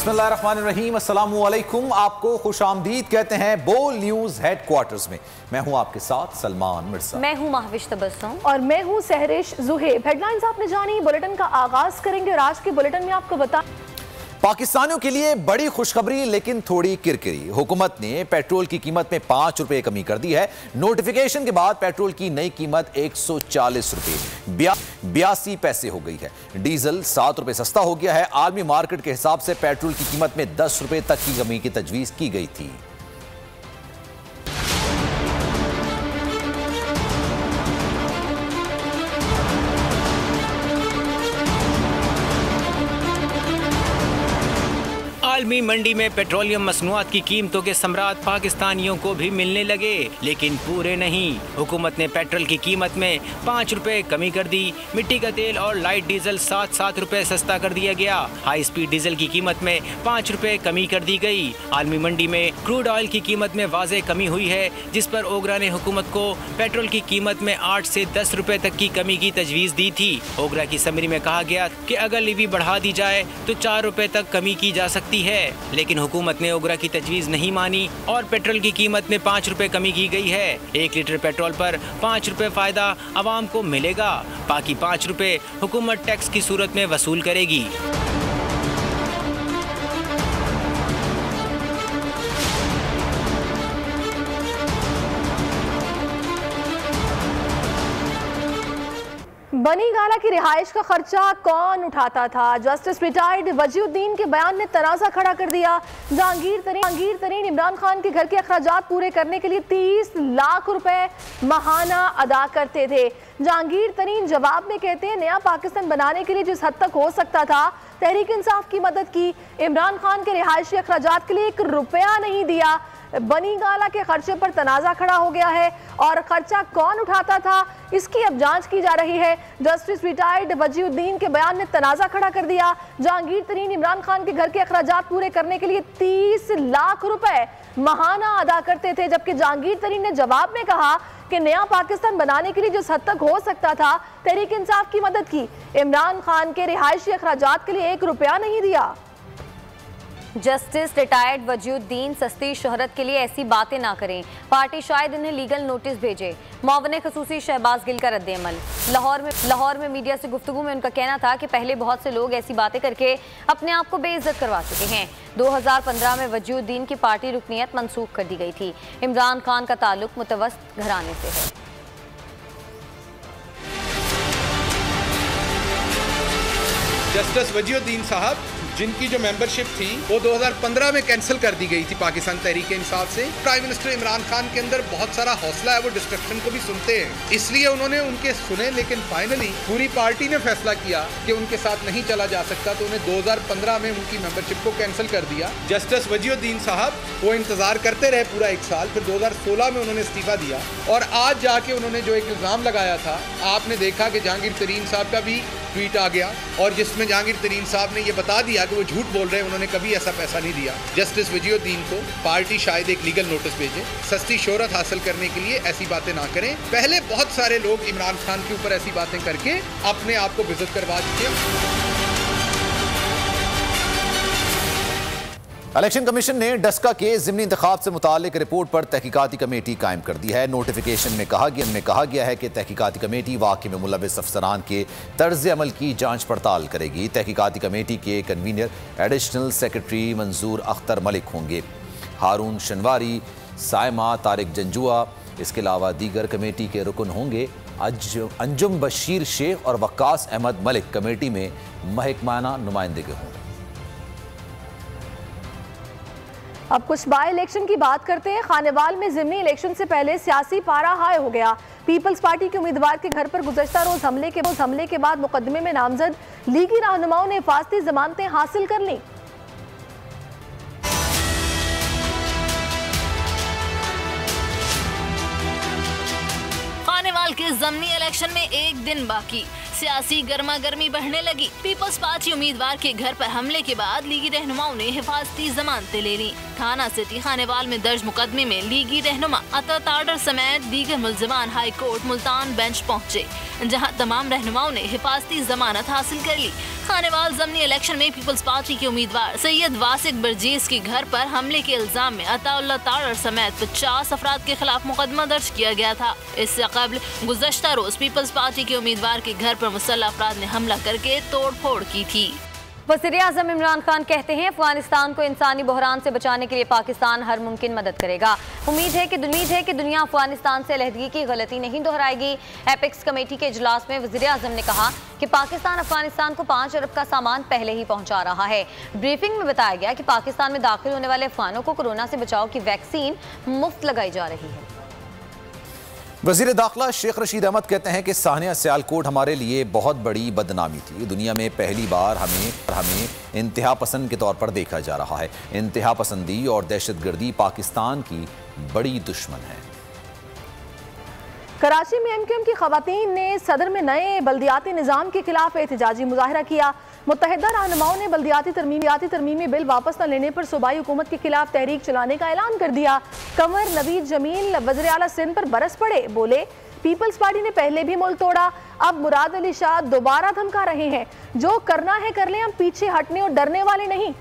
बिस्मिल्लाहिर्रहमानिर्रहीम, अस्सलामु अलैकुम। आपको खुशामदीद कहते हैं बोल न्यूज हेडक्वार्टर्स में। मैं हूं आपके साथ सलमान मिर्जा। मैं हूं महविश तबस्सुम और मैं हूं सहरिश जुहेब। हेडलाइंस आपने जानी, बुलेटिन का आगाज करेंगे और आज के बुलेटिन में आपको बता पाकिस्तानियों के लिए बड़ी खुशखबरी लेकिन थोड़ी किरकिरी। हुकूमत ने पेट्रोल की कीमत में 5 रुपए कमी कर दी है। नोटिफिकेशन के बाद पेट्रोल की नई कीमत 140 रुपए 82 पैसे हो गई है। डीजल 7 रुपए सस्ता हो गया है। आलमी मार्केट के हिसाब से पेट्रोल की कीमत में 10 रुपए तक की कमी की तजवीज की गई थी। आलमी मंडी में पेट्रोलियम मसनूआत की कीमतों के सम्राट पाकिस्तानियों को भी मिलने लगे, लेकिन पूरे नहीं। हुकूमत ने पेट्रोल की कीमत में 5 रुपए कमी कर दी। मिट्टी का तेल और लाइट डीजल 7 रुपए सस्ता कर दिया गया। हाई स्पीड डीजल की कीमत में 5 रुपए कमी कर दी गई। आलमी मंडी में क्रूड ऑयल की कीमत में वाज़े कमी हुई है, जिस पर ओगरा ने हुकूमत को पेट्रोल की कीमत में 8 से 10 रुपए तक की कमी की तजवीज़ दी थी। ओगरा की समरी में कहा गया कि अगर लीवी बढ़ा दी जाए तो 4 रुपए तक कमी की जा सकती है, लेकिन हुकूमत ने ओगरा की तजवीज़ नहीं मानी और पेट्रोल की कीमत में 5 रुपए कमी की गई है। 1 लीटर पेट्रोल पर 5 रुपए फायदा आवाम को मिलेगा, बाकी 5 रुपए हुकूमत टैक्स की सूरत में वसूल करेगी। बनी गाला की रिहाइश का खर्चा कौन उठाता था? जस्टिस रिटायर्ड वजीउद्दीन के बयान ने तनाज़ा खड़ा कर दिया। जहांगीर तरीन इमरान खान के घर के अखराजात पूरे करने के लिए 30 लाख रुपए माहाना अदा करते थे। जहांगीर तरीन जवाब में कहते हैं, नया पाकिस्तान बनाने के लिए जिस हद तक हो सकता था तहरीक इंसाफ की मदद की। इमरान खान के रिहायशी अखराजात के लिए 1 रुपया नहीं दिया। बनी गाला के खर्चे पर तनाज़ा खड़ा हो गया है और खर्चा कौन उठाता था इसकी अब जांच की जा रही है। जस्टिस रिटायर्ड वजीउद्दीन के बयान ने तनाज़ा खड़ा कर दिया। जहांगीर तरीन इमरान खान के घर के अखराजात पूरे करने के लिए 30 लाख रुपए माहाना अदा करते थे, जबकि जहांगीर तरीन ने जवाब में कहा कि नया पाकिस्तान बनाने के लिए जिस हद तक हो सकता था तहरीक इंसाफ की मदद की। इमरान खान के रिहायशी अखराजात के लिए 1 रुपया नहीं दिया। जस्टिस रिटायर्ड वजीउद्दीन सस्ती शोहरत के लिए ऐसी बातें ना करें, पार्टी शायद इन्हें लीगल नोटिस भेजे। मुआविन खसूसी शहबाज गिल का रद्द-ए-अमल। लाहौर में मीडिया से गुफ्तगू में उनका कहना था कि पहले बहुत से लोग ऐसी बातें करके अपने आप को बेइज्जत करवा चुके हैं। 2015 में वजीउद्दीन की पार्टी रुकनियत मनसूख कर दी गई थी। इमरान खान का ताल्लुक मुतवस्सित घराने से है। जस्टिस वजीउद्दीन साहब जिनकी जो मेंबरशिप थी वो 2015 में कैंसिल कर दी गई थी पाकिस्तान तहरीक इंसाफ से। प्राइम मिनिस्टर इमरान खान के अंदर बहुत सारा हौसला है, वो डिस्ट्रक्शन को भी सुनते हैं, इसलिए उन्होंने उनके सुने, लेकिन फाइनली पूरी पार्टी ने फैसला किया कि उनके साथ नहीं चला जा सकता, तो उन्हें 2015 में उनकी मेंबरशिप को कैंसिल कर दिया। जस्टिस वजीउद्दीन साहब वो इंतजार करते रहे पूरा 1 साल, फिर 2016 में उन्होंने इस्तीफा दिया और आज जाके उन्होंने जो एक इल्ज़ाम लगाया था, आपने देखा कि जहांगीर तरीन साहब का भी ट्वीट आ गया और जिसमें जहांगीर तरीन साहब ने ये बता दिया कि वो झूठ बोल रहे हैं, उन्होंने कभी ऐसा पैसा नहीं दिया। जस्टिस वजीउद्दीन को पार्टी शायद एक लीगल नोटिस भेजे, सस्ती शोहरत हासिल करने के लिए ऐसी बातें ना करें। पहले बहुत सारे लोग इमरान खान के ऊपर ऐसी बातें करके अपने आप को बेइज्जत करवा चुके। इलेक्शन कमीशन ने डस्का के ज़िमनी इंतखाब से मुतालिक रिपोर्ट पर तहकीकाती कमेटी कायम कर दी है। नोटिफिकेशन में कहा गया है कि तहकीकाती कमेटी वाक़े में मुलविस अफसरान के तर्ज अमल की जांच पड़ताल करेगी। तहकीकाती कमेटी के कन्वीनर एडिशनल सेक्रेटरी मंजूर अख्तर मलिक होंगे। हारून शनवारी, सायमा तारिक जंजुआ, इसके अलावा दीगर कमेटी के रुकन होंगे। अंजुम बशीर शेख और वक्कास अहमद मलिक कमेटी में महकमाना नुमाइंदगी होंगे। अब कुछ बाय इलेक्शन की बात करते हैं। खानेवाल में ज़िमनी इलेक्शन से पहले सियासी पारा हाई हो गया। पीपल्स पार्टी के उम्मीदवार के घर पर गुज़श्ता रोज हमले के बाद मुकदमे में नामजद लीगी रहनुमाओं ने हिफाजती जमानतें हासिल कर लीं। खानेवाल के ज़मनी इलेक्शन में 1 दिन बाकी। सियासी गर्मा गर्मी बढ़ने लगी। पीपल्स पार्टी उम्मीदवार के घर पर हमले के बाद लीगी रहनुमाओं ने हिफाजती जमानतें ले ली। थाना सिटी खानेवाल में दर्ज मुकदमे में लीगी रहनुमा अता ताडर समेत दीगर मुल्जिमान हाई कोर्ट मुल्तान बेंच पहुँचे, जहाँ तमाम रहनुमाओं ने हिफाजती जमानत हासिल कर ली। खानेवाल ज़मनी इलेक्शन में पीपल्स पार्टी के उम्मीदवार सैयद वासिक बरजीस के घर पर हमले के इल्जाम में अताउल्लाह ताडर समेत 50 अफराद के खिलाफ मुकदमा दर्ज किया गया था। इससे कबल गुज़श्ता रोज पीपल्स पार्टी के उम्मीदवार के घर पर मुसल्लह अफराद ने हमला करके तोड़ फोड़ की थी। वज़ीर-ए-आज़म इमरान खान कहते हैं अफगानिस्तान को इंसानी बहरान से बचाने के लिए पाकिस्तान हर मुमकिन मदद करेगा। उम्मीद है कि दुनिया अफगानिस्तान से अलहदगी की गलती नहीं दोहराएगी। एपेक्स कमेटी के इजलास में वज़ीर-ए-आज़म ने कहा कि पाकिस्तान अफगानिस्तान को 5 अरब का सामान पहले ही पहुंचा रहा है। ब्रीफिंग में बताया गया कि पाकिस्तान में दाखिल होने वाले अफगानों को कोरोना से बचाव की वैक्सीन मुफ्त लगाई जा रही है। वज़ीर दाखिला शेख रशीद अहमद कहते हैं कि सानिया सियालकोट हमारे लिए बहुत बड़ी बदनामी थी। दुनिया में पहली बार हमें इंतहा पसंद के तौर पर देखा जा रहा है। इंतहा पसंदी और दहशतगर्दी पाकिस्तान की बड़ी दुश्मन है। कराची में एमक्यूएम की खवातीन ने सदर में नए बल्दियाती निज़ाम के खिलाफ एहतजाजी मुजाहरा किया। मुत्तहिदा रहनुमाओं ने बल्दियाती तरमीमी बिल वापस न लेने पर सूबाई हुकूमत के खिलाफ तहरीक चलाने का ऐलान कर दिया। कंवर नवीद जमील वज़ीर आला सिंध पर बरस पड़े, बोले पीपल्स पार्टी ने पहले भी मुल्क तोड़ा, अब मुराद अली शाह दोबारा धमका रहे हैं। जो करना है कर लें, हम पीछे हटने और डरने वाले नहीं।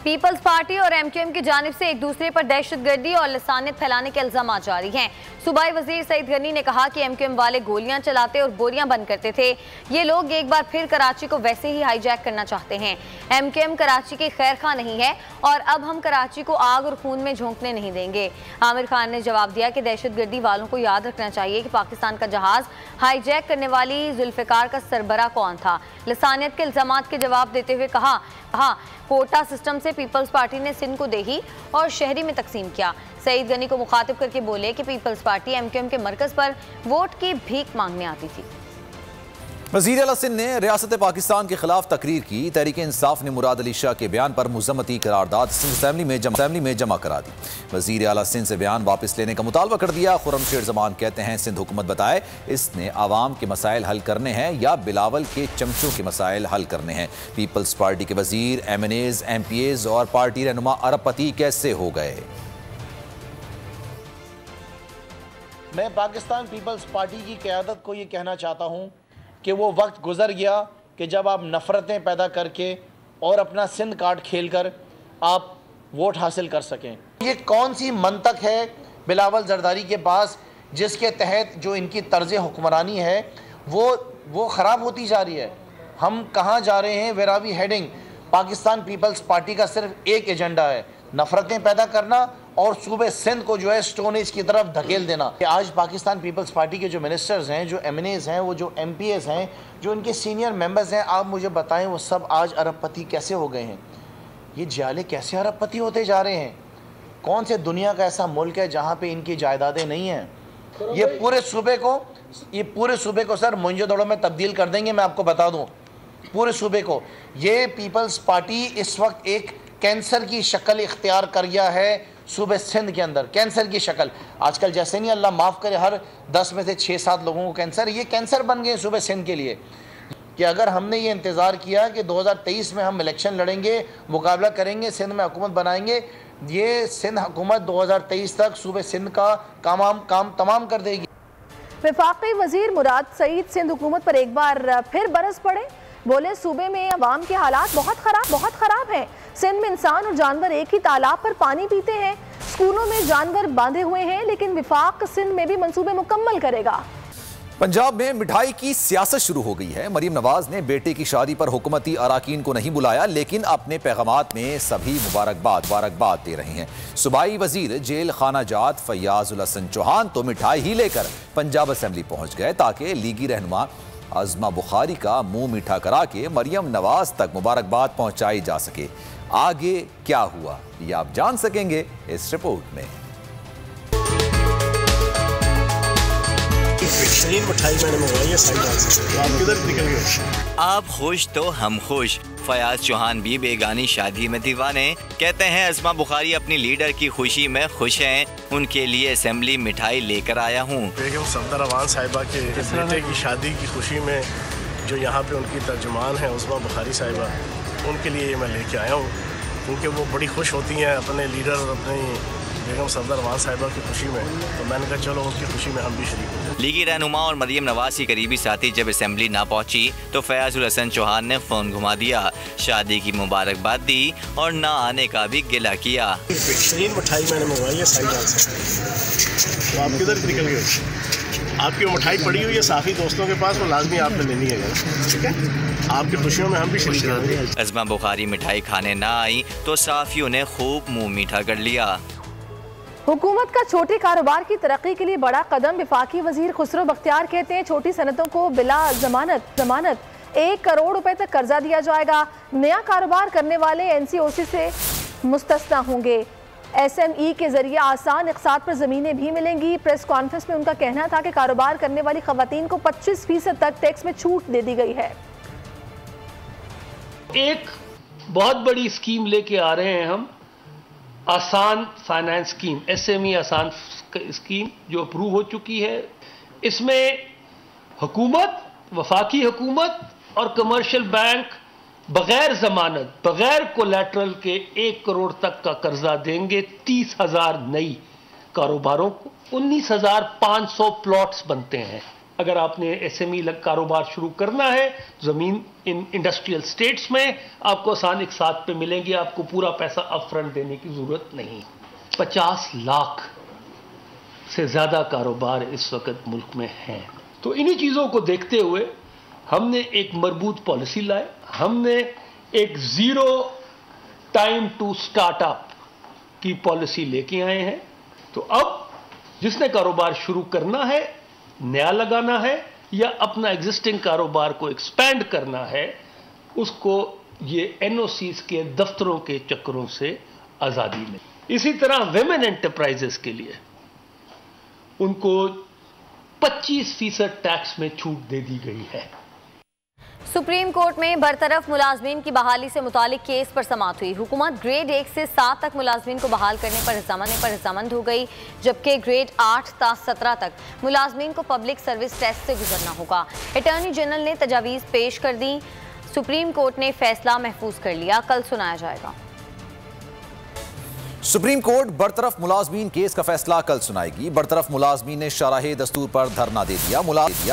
पीपल्स पार्टी और एमक्यूएम की जानिब से एक दूसरे पर दहशतगर्दी और लसानियत फैलाने के इल्जाम जारी हैं। सूबाई वजीर सईद गनी ने कहा कि एमक्यूएम वाले गोलियां चलाते और बोरियां बंद करते थे। ये लोग एक बार फिर कराची को वैसे ही हाईजैक करना चाहते हैं। एमक्यूएम कराची की खैर खा नहीं है और अब हम कराची को आग और खून में झोंकने नहीं देंगे। आमिर खान ने जवाब दिया कि दहशतगर्दी वालों को याद रखना चाहिए कि पाकिस्तान का जहाज हाईजैक करने वाली जुल्फिकार का सरबरा कौन था। लसानियत के इल्जाम के जवाब देते हुए कहा कोटा सिस्टम से पीपल्स पार्टी ने सिंध को देही और शहरी में तकसीम किया। सईद गनी को मुखातिब करके बोले कि पीपल्स पार्टी एमक्यूएम के मरकज पर वोट की भीख मांगने आती थी। वज़ीर आला सिंध ने रियासत पाकिस्तान के खिलाफ तकरीर की। तहरीक इंसाफ ने मुराद अली शाह के बयान पर मुज़म्मती करारदाद सिंध असेंबली में जमा करा दी। वज़ीर आला सिंध से बयान वापस लेने का मुतालबा कर दिया। खुर्रमशेर जमान कहते हैं सिंध हुकूमत बताए इसने आवाम के मसाइल हल करने हैं या बिलावल के चमचों के मसाइल हल करने हैं। पीपल्स पार्टी के वजीर, MNAs, MPAs और पार्टी रहनुमा अरबपति कैसे हो गए। मैं पाकिस्तान पीपल्स पार्टी की क़यादत को ये कहना चाहता हूँ कि वो वक्त गुज़र गया कि जब आप नफ़रतें पैदा करके और अपना सिंध कार्ड खेलकर आप वोट हासिल कर सकें। ये कौन सी मंतक है बिलावल जरदारी के पास जिसके तहत जो इनकी तर्ज हुक्मरानी है वो ख़राब होती जा रही है। हम कहाँ जा रहे हैं, where are we heading. Pakistan Peoples Party का सिर्फ एक एजेंडा है, नफ़रतें पैदा करना और सूबे सिंध को जो है स्टोन एज की तरफ धकेल देना। आज पाकिस्तान पीपल्स पार्टी के जो मिनिस्टर्स हैं, जो MNAs हैं, वो जो MPAs हैं, जो इनके सीनियर मेंबर्स हैं, आप मुझे बताएं वो सब आज अरबपति कैसे हो गए हैं। ये जाले कैसे अरबपति होते जा रहे हैं। कौन से दुनिया का ऐसा मुल्क है जहाँ पे इनकी जायदादें नहीं हैं। ये पूरे सूबे को सर मुंजो-दड़ों में तब्दील कर देंगे। मैं आपको बता दूँ, पूरे सूबे को। ये पीपल्स पार्टी इस वक्त एक कैंसर की शक्ल इख्तियार कर गया है सूबे सिंध के अंदर। कैंसर की शक्ल आजकल जैसे नहीं, अल्लाह माफ़ करे, हर 10 में से 6-7 लोगों को कैंसर। ये कैंसर बन गए सूबे सिंध के लिए कि अगर हमने ये इंतज़ार किया कि 2023 में हम इलेक्शन लड़ेंगे, मुकाबला करेंगे, सिंध में हुकूमत बनाएंगे, ये सिंध हुकूमत 2023 तक सूबे सिंध का काम तमाम कर देगी। वफाकी वजीर मुराद सईद सिंध हुकूमत पर एक बार फिर बरस पड़े, बोले सूबे में अवाम के हालात बहुत खराब हैं। सिंध में इंसान और जानवर एक ही तालाब पर पानी पीते हैं। स्कूलों में जानवर बांधे हुए हैं, लेकिन विफाक सिंध में भी मंसूबे मुकम्मल करेगा। पंजाब में मिठाई की सियासत शुरू हो गई है। मरीम नवाज ने बेटे की शादी पर हुकूमती अराकीन को नहीं बुलाया, लेकिन अपने पैगामात में सभी मुबारकबाद दे रहे हैं। सूबाई वजीर जेल खाना जात फैयाजुल हसन चौहान तो मिठाई ही लेकर पंजाब असेंबली पहुंच गए ताकि लीगी रहनुमा आजमा बुखारी का मुंह मीठा करा के मरियम नवाज तक मुबारकबाद पहुंचाई जा सके। आगे क्या हुआ ये आप जान सकेंगे इस रिपोर्ट में। मिठाई मैंने मंगवाई है, आप किधर निकल गए? आप खुश तो हम खुश। फयाज चौहान भी बेगानी शादी में दीवाने। कहते हैं अज़मा बुखारी अपनी लीडर की खुशी में खुश हैं, उनके लिए असेंबली मिठाई लेकर आया हूँ। बेगम सफदर अवान साहिबा के बेटे की शादी की खुशी में जो यहाँ पे उनकी तर्जुमान है अज़मा बुखारी साहिबा, उनके लिए मैं लेके आया हूँ, क्योंकि वो बड़ी खुश होती हैं अपने लीडर और अपनी बेगम सफदर अवान साहिबा की खुशी में, तो मैंने कहा चलो उनकी खुशी में हम भी शरीक हो जाए। लीगी रहनुमा और मरियम नवाज की करीबी साथी जब असेंबली ना पहुंची तो फयाजुल हसन चौहान ने फोन घुमा दिया, शादी की मुबारकबाद दी और ना आने का भी गिला किया। बेहतरीन मिठाई मैंने मंगवाई है साईजान से, तो आप किधर निकल गए? आपकी मिठाई पड़ी हुई है साथी दोस्तों के पास, वो लाजमी आपने लेनी है, ठीक है? आपकी खुशियों में हम भी शरीक होंगे। अज़मा बुखारी मिठाई खाने ना आई तो साफियों ने खूब मुंह मीठा कर लिया। हुकूमत का छोटे कारोबार की तरक्की के लिए बड़ा कदम। वफाकी वजीर खुसरो बख्तियार कहते हैं छोटी सनतों को बिला जमानत 1 करोड़ रुपए तक कर्जा दिया जाएगा। नया कारोबार करने वाले NCOC से मुस्तस्ना होंगे। SME के जरिए आसान इक़्साद पर ज़मीनें भी मिलेंगी। प्रेस कॉन्फ्रेंस में उनका कहना था कि कारोबार करने वाली ख़वातीन को 25% तक टैक्स में छूट दे दी गई है। एक बहुत बड़ी स्कीम लेके आ रहे हैं हम, आसान फाइनेंस स्कीम, SME आसान स्कीम जो अप्रूव हो चुकी है। इसमें हुकूमत, वफाकी हुकूमत और कमर्शियल बैंक बगैर जमानत, बगैर कोलैटरल के 1 करोड़ तक का कर्जा देंगे 30,000 नई कारोबारों को। 19,500 प्लॉट्स बनते हैं। अगर आपने SME कारोबार शुरू करना है, ज़मीन इन इंडस्ट्रियल स्टेट्स में आपको आसान इक़्साद पे मिलेंगी, आपको पूरा पैसा अपफ्रंट देने की ज़रूरत नहीं। 50 लाख से ज़्यादा कारोबार इस वक्त मुल्क में हैं। तो इन्हीं चीज़ों को देखते हुए हमने एक मजबूत पॉलिसी लाए। हमने एक ज़ीरो टाइम टू स्टार्टअप की पॉलिसी लेके आए हैं। तो अब जिसने कारोबार शुरू करना है, नया लगाना है या अपना एग्जिस्टिंग कारोबार को एक्सपैंड करना है, उसको ये NOCs के दफ्तरों के चक्करों से आज़ादी मिले। इसी तरह विमेन एंटरप्राइजेस के लिए उनको 25% टैक्स में छूट दे दी गई है। सुप्रीम कोर्ट में बरतरफ मुलाजमीन की बहाली से मुतालिक केस पर समाअत हुई। हुकूमत ग्रेड 1 से 7 तक मुलाजमीन को बहाल करने पर रजामंद हो गई, जबकि ग्रेड 8 से 17 तक मुलाजमीन को पब्लिक सर्विस टेस्ट से गुजरना होगा। अटॉर्नी जनरल ने तजावीज़ पेश कर दी। सुप्रीम कोर्ट ने फैसला महफूज कर लिया, कल सुनाया जाएगा। सुप्रीम कोर्ट बरतरफ मुलाजमीन केस का फैसला कल सुनाएगी। बरतरफ मुलाजमीन ने शराहे दस्तूर पर धरना दे दिया।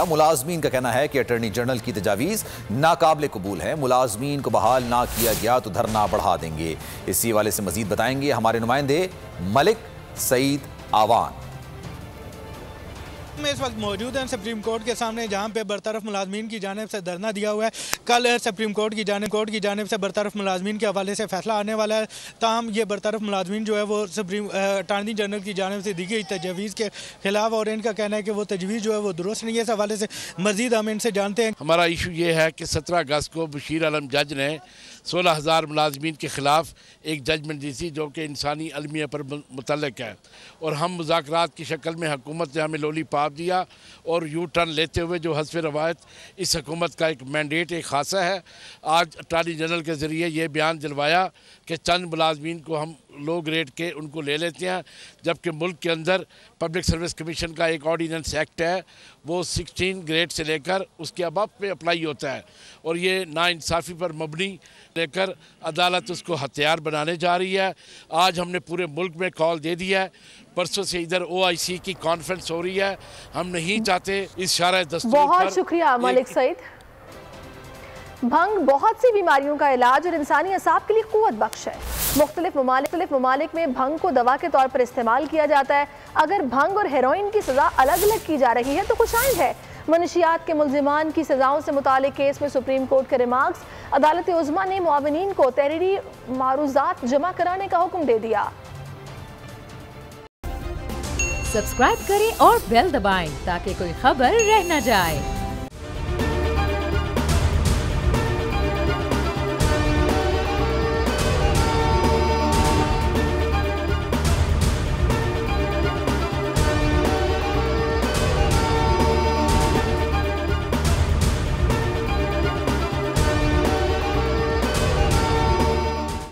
मुलाजमीन का कहना है कि अटॉर्नी जनरल की तजावीज़ नाकाबिले कबूल है। मुलाजमीन को बहाल ना किया गया तो धरना बढ़ा देंगे। इसी हवाले से मजीद बताएंगे हमारे नुमाइंदे मलिक सईद आवान। में इस वक्त मौजूद हैं सुप्रीम कोर्ट के सामने, जहां पे बरतरफ मुलाजमीन की जानिब से धरना दिया हुआ है। कल सुप्रीम कोर्ट की जानिब से बरतरफ मुलाजमीन के हवाले से फैसला आने वाला है। ताहम ये बरतरफ मुलाजमीन जो है वो सुप्रीम अटॉर्नी जनरल की जानिब से दी गई तजवीज़ के खिलाफ, और इनका कहना है कि वो तजवीज़ जो है वो दुरुस्त नहीं है। इस हवाले से मजीद हम इनसे जानते हैं। हमारा इशू ये है कि 17 अगस्त को बशीर आलम जज ने 16,000 मुलाजमीन के ख़िलाफ़ एक जजमेंट दी थी जो कि इंसानी अलमिया पर मुतल्लिक है, और हम मुज़ाकरात की शक्ल में हुकूमत ने हमें लोली पाप दिया और यू टर्न लेते हुए जो हस्ब रवायत इस हुकूमत का एक मैंडेट, एक खासा है। आज अटॉर्नी जनरल के ज़रिए ये बयान दिलवाया कि चंद मुलाजमीन को हम लो ग्रेड के उनको ले लेते हैं, जबकि मुल्क के अंदर पब्लिक सर्विस कमीशन का एक ऑर्डिनेंस एक्ट है, वो 16 ग्रेड से लेकर उसके अबव पे अप्लाई होता है, और ये नाइंसाफ़ी पर मबनी लेकर अदालत उसको हथियार बनाने जा रही है। आज हमने पूरे मुल्क में कॉल दे दिया है, परसों से इधर OIC की कॉन्फ्रेंस हो रही है। हम नहीं चाहते इस शरअ दस्तूर पर। बहुत शुक्रिया मलिक सईद। भंग बहुत सी बीमारियों का इलाज और इंसानी असाब के लिए क़ुव्वत बख्श है। मुख्तलिफ ममालिक में भंग को दवा के तौर पर इस्तेमाल किया जाता है। अगर भंग और हेरोइन की सज़ा अलग अलग की जा रही है तो खुशाइंद है। मनशियात के मुल्जिमान की सज़ाओं से मुतालिक केस में सुप्रीम कोर्ट के रिमार्क्स। अदालत उज़्मा ने मुआविनीन को तहरीरी मारूज़ात जमा कराने का हुक्म दे दिया। सब्सक्राइब करें और बेल दबाएं ताकि कोई खबर रह न जाए।